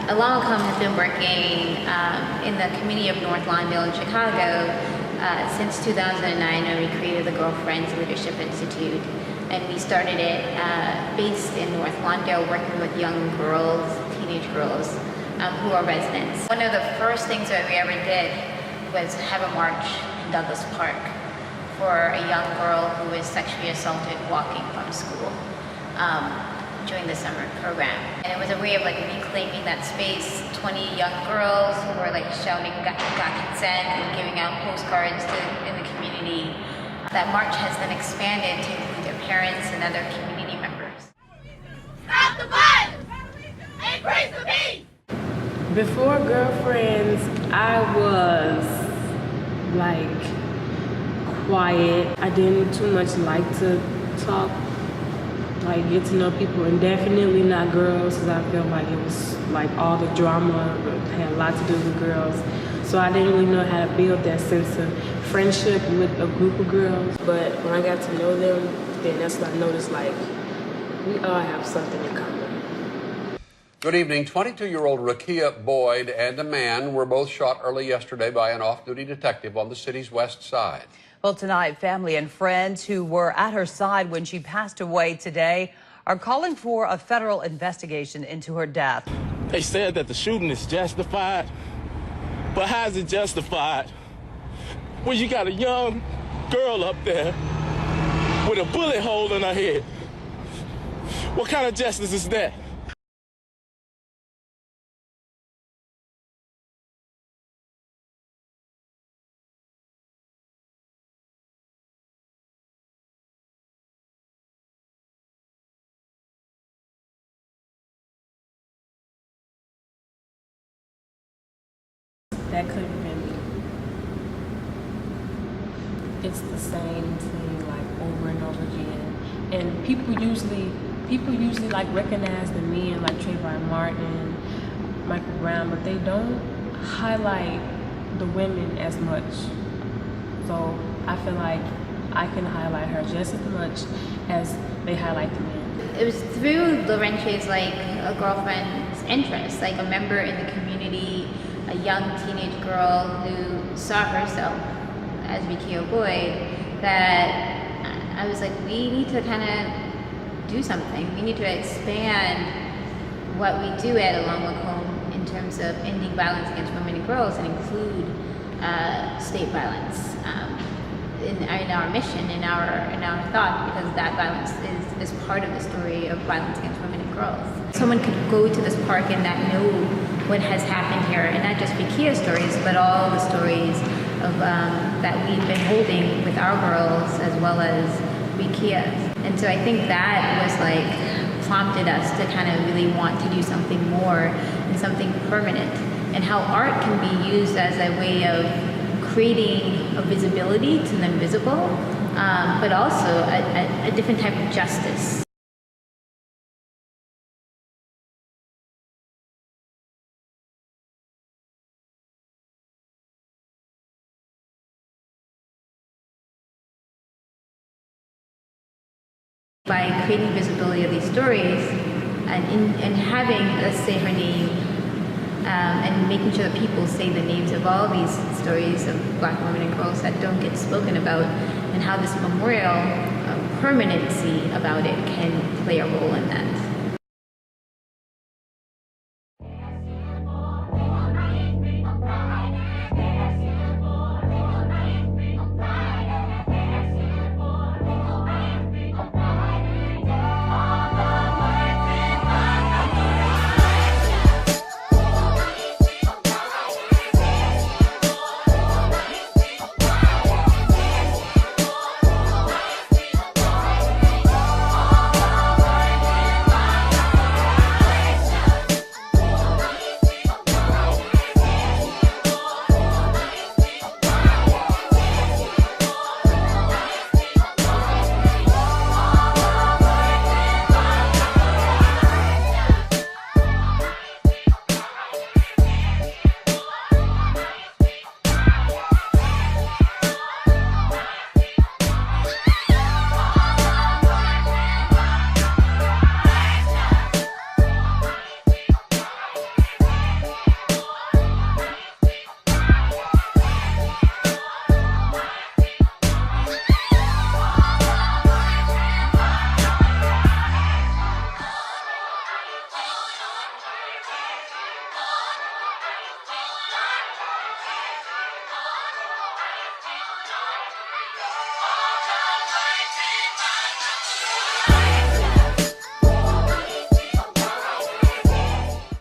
ALWH has been working in the community of North Lawndale in Chicago since 2009, when we created the Girlfriends Leadership Institute. And we started it based in North Lawndale, working with young girls, teenage girls, who are residents. One of the first things that we ever did was have a march in Douglas Park for a young girl who was sexually assaulted walking from school during the summer program. And it was a way of reclaiming that space. 20 young girls who were shouting got consent and giving out postcards in the community. That march has then expanded to include their parents and other community members. Stop the violence! Increase the peace! Before Girlfriends, I was quiet. I didn't too much like to talk, get to know people, and definitely not girls, because I feel like it was all the drama had a lot to do with girls. So I didn't really know how to build that sense of friendship with a group of girls. But when I got to know them, then that's when I noticed we all have something in common. Good evening. 22-year-old Rekia Boyd and a man were both shot early yesterday by an off-duty detective on the city's west side. Well, tonight, family and friends who were at her side when she passed away today are calling for a federal investigation into her death. They said that the shooting is justified, but how is it justified when you got a young girl up there with a bullet hole in her head? What kind of justice is that? That could have been me. It's the same thing over and over again. And people usually recognize the men like Trayvon Martin, Michael Brown, but they don't highlight the women as much. So I feel like I can highlight her just as much as they highlight the men. It was through Laurentia's a girlfriend's interest, a member in the community, a young teenage girl who saw herself as Rekia Boyd, that I was we need to kind of do something. We need to expand what we do at ALWH in terms of ending violence against women and girls, and include state violence in our mission, in our thought, because that violence is part of the story of violence against women and girls. Someone could go to this park and not know what has happened here, and not just Rekia's stories, but all the stories of that we've been holding with our girls as well as Rekia's. And so I think that was prompted us to kind of really want to do something more and something permanent, and how art can be used as a way of creating a visibility to the invisible, but also a different type of justice. By creating visibility of these stories and having us say her name, and making sure that people say the names of all these stories of Black women and girls that don't get spoken about, and how this memorial permanency about it can play a role in that.